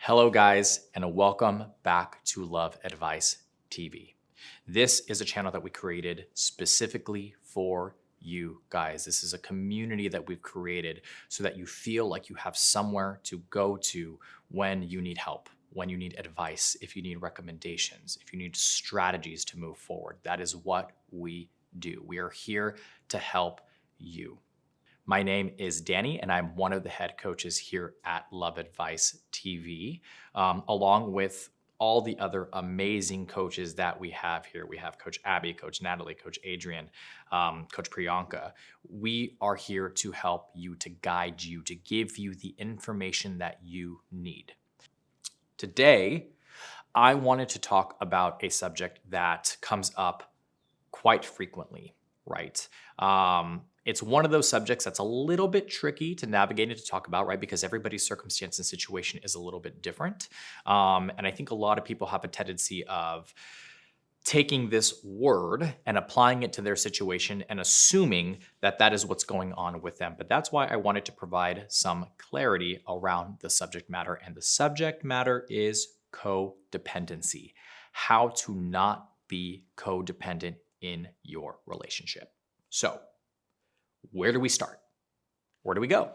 Hello guys, and welcome back to Love Advice TV. This is a channel that we created specifically for you guys. This is a community that we've created so that you feel like you have somewhere to go to when you need help, when you need advice, if you need recommendations, if you need strategies to move forward. That is what we do. We are here to help you. My name is Danny, and I'm one of the head coaches here at Love Advice TV, along with all the other amazing coaches that we have here. We have Coach Abby, Coach Natalie, Coach Adrian, Coach Priyanka. We are here to help you, to guide you, to give you the information that you need. Today, I wanted to talk about a subject that comes up quite frequently, right? It's one of those subjects that's a little bit tricky to navigate and to talk about, right? Because everybody's circumstance and situation is a little bit different. And I think a lot of people have a tendency of taking this word and applying it to their situation and assuming that that is what's going on with them. But that's why I wanted to provide some clarity around the subject matter. And the subject matter is codependency, how to not be codependent in your relationship. So, where do we start? Where do we go?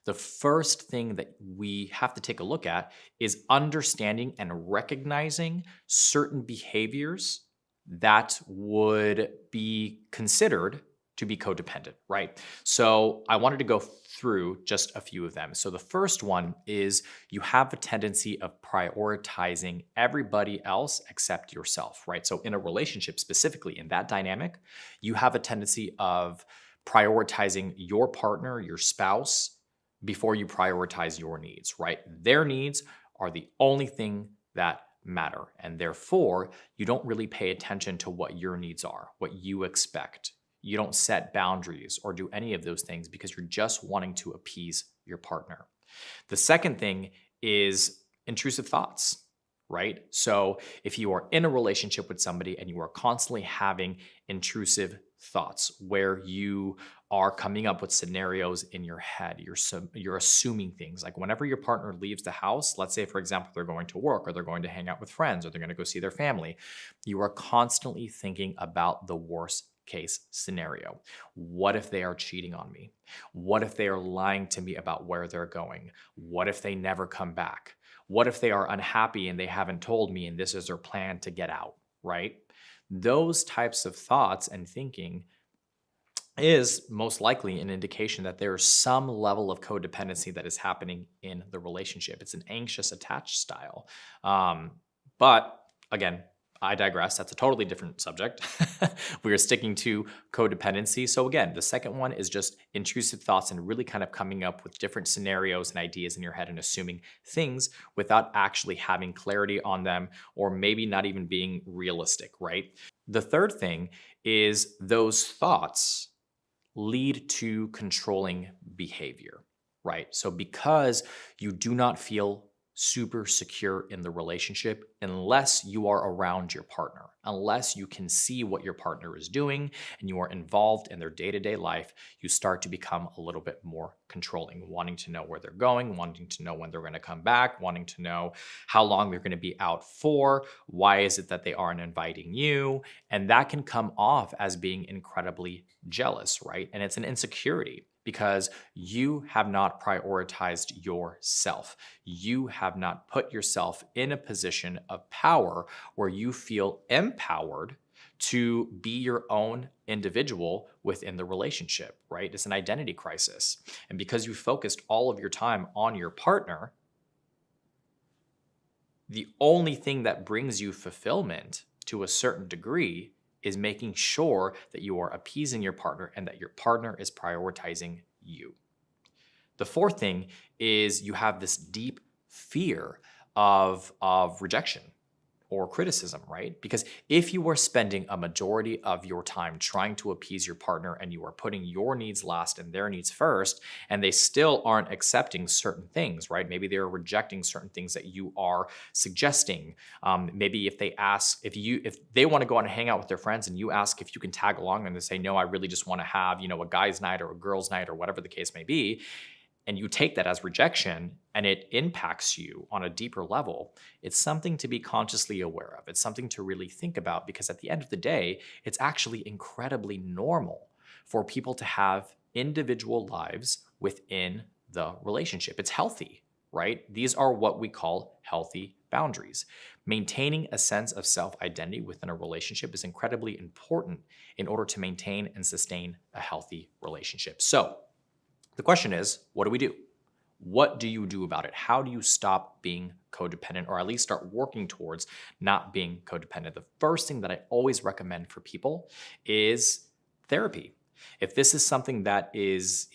The first thing that we have to take a look at is understanding and recognizing certain behaviors that would be considered to be codependent, right? So I wanted to go through just a few of them. So the first one is you have a tendency of prioritizing everybody else except yourself, right? So in a relationship, specifically in that dynamic, you have a tendency of prioritizing your partner, your spouse, before you prioritize your needs, right? Their needs are the only thing that matter. And therefore, you don't really pay attention to what your needs are, what you expect. You don't set boundaries or do any of those things because you're just wanting to appease your partner. The second thing is intrusive thoughts, right? So if you are in a relationship with somebody and you are constantly having intrusive thoughts where you are coming up with scenarios in your head, you're assuming things like whenever your partner leaves the house, let's say, for example, they're going to work or they're going to hang out with friends or they're going to go see their family, you are constantly thinking about the worst case scenario. What if they are cheating on me? What if they are lying to me about where they're going? What if they never come back? What if they are unhappy and they haven't told me and this is their plan to get out, right? Those types of thoughts and thinking is most likely an indication that there is some level of codependency that is happening in the relationship. It's an anxious attached style. But again, I digress. That's a totally different subject. We are sticking to codependency. So again, the second one is just intrusive thoughts and really kind of coming up with different scenarios and ideas in your head and assuming things without actually having clarity on them or maybe not even being realistic, right? The third thing is those thoughts lead to controlling behavior, right? So because you do not feel super secure in the relationship unless you are around your partner, unless you can see what your partner is doing and you are involved in their day-to-day life, you start to become a little bit more controlling, wanting to know where they're going, wanting to know when they're going to come back, wanting to know how long they're going to be out for, why is it that they aren't inviting you, and that can come off as being incredibly jealous, right? And it's an insecurity because you have not prioritized yourself. You have not put yourself in a position of power where you feel empowered to be your own individual within the relationship, right? It's an identity crisis. And because you focused all of your time on your partner, the only thing that brings you fulfillment to a certain degree is making sure that you are appeasing your partner and that your partner is prioritizing you. The fourth thing is you have this deep fear of rejection or criticism, right? Because if you are spending a majority of your time trying to appease your partner and you are putting your needs last and their needs first, and they still aren't accepting certain things, right? Maybe they're rejecting certain things that you are suggesting. Maybe if they ask, if they want to go out and hang out with their friends and you ask if you can tag along and they say, no, I really just want to have, a guy's night or a girl's night or whatever the case may be. and you take that as rejection and it impacts you on a deeper level, it's something to be consciously aware of. It's something to really think about, because at the end of the day, it's actually incredibly normal for people to have individual lives within the relationship. It's healthy, right? These are what we call healthy boundaries. Maintaining a sense of self-identity within a relationship is incredibly important in order to maintain and sustain a healthy relationship. So the question is, what do we do? What do you do about it? How do you stop being codependent, or at least start working towards not being codependent? The first thing that I always recommend for people is therapy. If this is something that is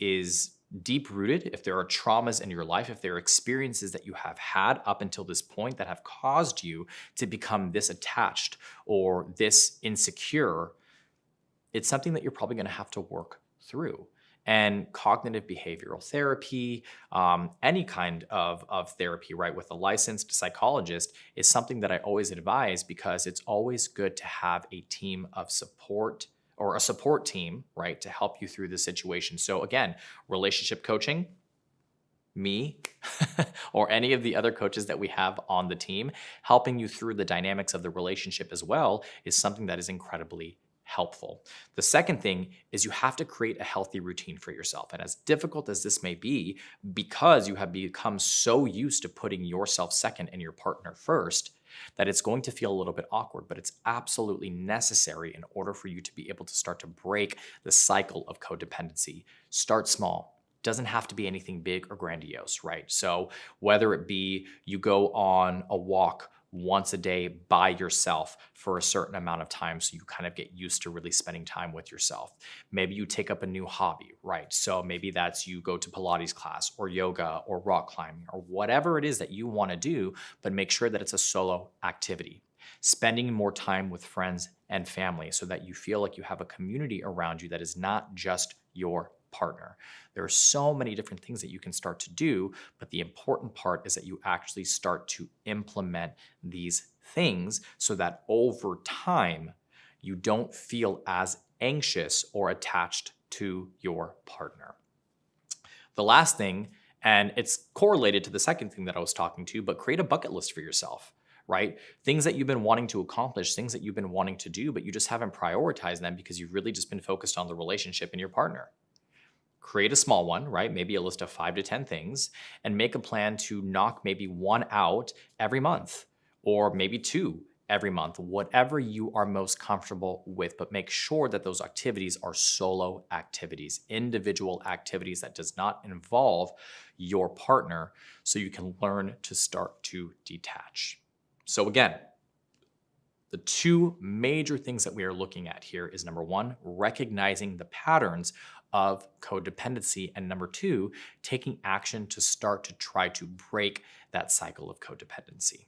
deep rooted, if there are traumas in your life, if there are experiences that you have had up until this point that have caused you to become this attached or this insecure, it's something that you're probably going to have to work through. And cognitive behavioral therapy, any kind of therapy, right, with a licensed psychologist is something that I always advise, because it's always good to have a team of support, or a support team, right, to help you through the situation. So again, relationship coaching, me, or any of the other coaches that we have on the team, helping you through the dynamics of the relationship as well, is something that is incredibly helpful. The second thing is you have to create a healthy routine for yourself. And as difficult as this may be, because you have become so used to putting yourself second and your partner first, that it's going to feel a little bit awkward, but it's absolutely necessary in order for you to be able to start to break the cycle of codependency. Start small. Doesn't have to be anything big or grandiose, right? So whether it be you go on a walk once a day by yourself for a certain amount of time, so you kind of get used to really spending time with yourself. Maybe you take up a new hobby, right? So maybe that's you go to Pilates class or yoga or rock climbing or whatever it is that you want to do, but make sure that it's a solo activity. Spending more time with friends and family so that you feel like you have a community around you that is not just your partner. There are so many different things that you can start to do, but the important part is that you actually start to implement these things so that over time, you don't feel as anxious or attached to your partner. The last thing, and it's correlated to the second thing that I was talking to, but create a bucket list for yourself, right? Things that you've been wanting to accomplish, things that you've been wanting to do, but you just haven't prioritized them because you've really just been focused on the relationship and your partner. Create a small one, right? Maybe a list of 5 to 10 things, and make a plan to knock maybe one out every month, or maybe 2 every month, whatever you are most comfortable with. But make sure that those activities are solo activities, individual activities that does not involve your partner, so you can learn to start to detach. So again, the 2 major things that we are looking at here is, number 1, recognizing the patterns of codependency, and number 2, taking action to start to try to break that cycle of codependency.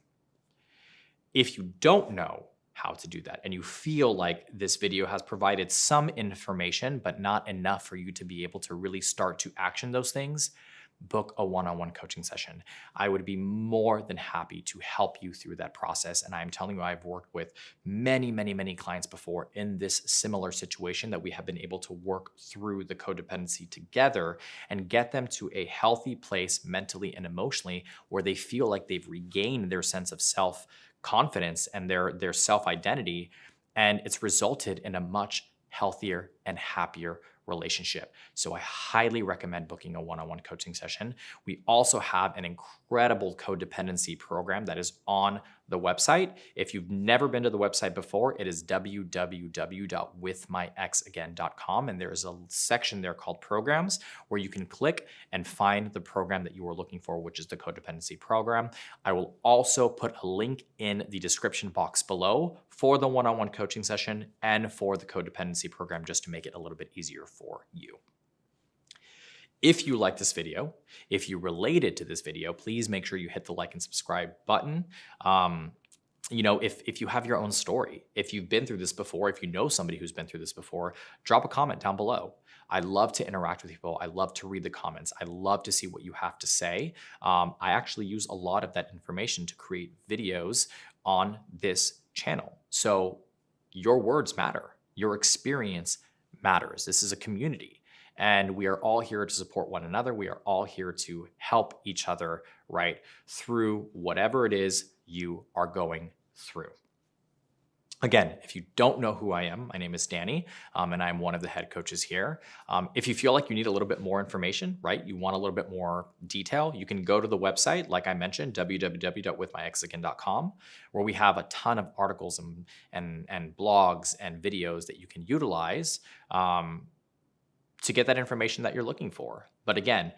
If you don't know how to do that, and you feel like this video has provided some information, but not enough for you to be able to really start to action those things, book a one-on-one coaching session. I would be more than happy to help you through that process. And I'm telling you, I've worked with many, many, many clients before in this similar situation that we have been able to work through the codependency together and get them to a healthy place mentally and emotionally, where they feel like they've regained their sense of self-confidence and their self-identity. And it's resulted in a much healthier and happier relationship. So I highly recommend booking a one-on-one coaching session. We also have an incredible codependency program that is on the website. If you've never been to the website before, it is www.withmyexagain.com. And there is a section there called programs where you can click and find the program that you are looking for, which is the codependency program. I will also put a link in the description box below for the one-on-one coaching session and for the codependency program, just to make it a little bit easier for you. If you like this video, if you related to this video, please make sure you hit the like and subscribe button. If you have your own story, if you've been through this before, if you know somebody who's been through this before, drop a comment down below. I love to interact with people. I love to read the comments. I love to see what you have to say. I actually use a lot of that information to create videos on this channel. So your words matter. Your experience matters. This is a community. And we are all here to support one another. We are all here to help each other, right, through whatever it is you are going through. Again, if you don't know who I am, my name is Danny, and I'm one of the head coaches here. If you feel like you need a little bit more information, right, you want a little bit more detail, you can go to the website, like I mentioned, www.withmyexican.com, where we have a ton of articles and blogs and videos that you can utilize to get that information that you're looking for. But again,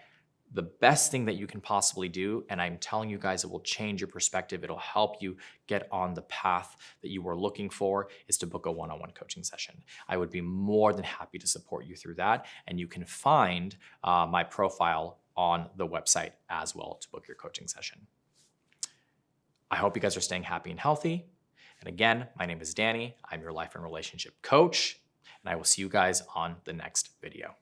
the best thing that you can possibly do, and I'm telling you guys, it will change your perspective. It'll help you get on the path that you were looking for, is to book a one-on-one coaching session. I would be more than happy to support you through that. And you can find my profile on the website as well to book your coaching session. I hope you guys are staying happy and healthy. And again, my name is Danny. I'm your life and relationship coach, and I will see you guys on the next video.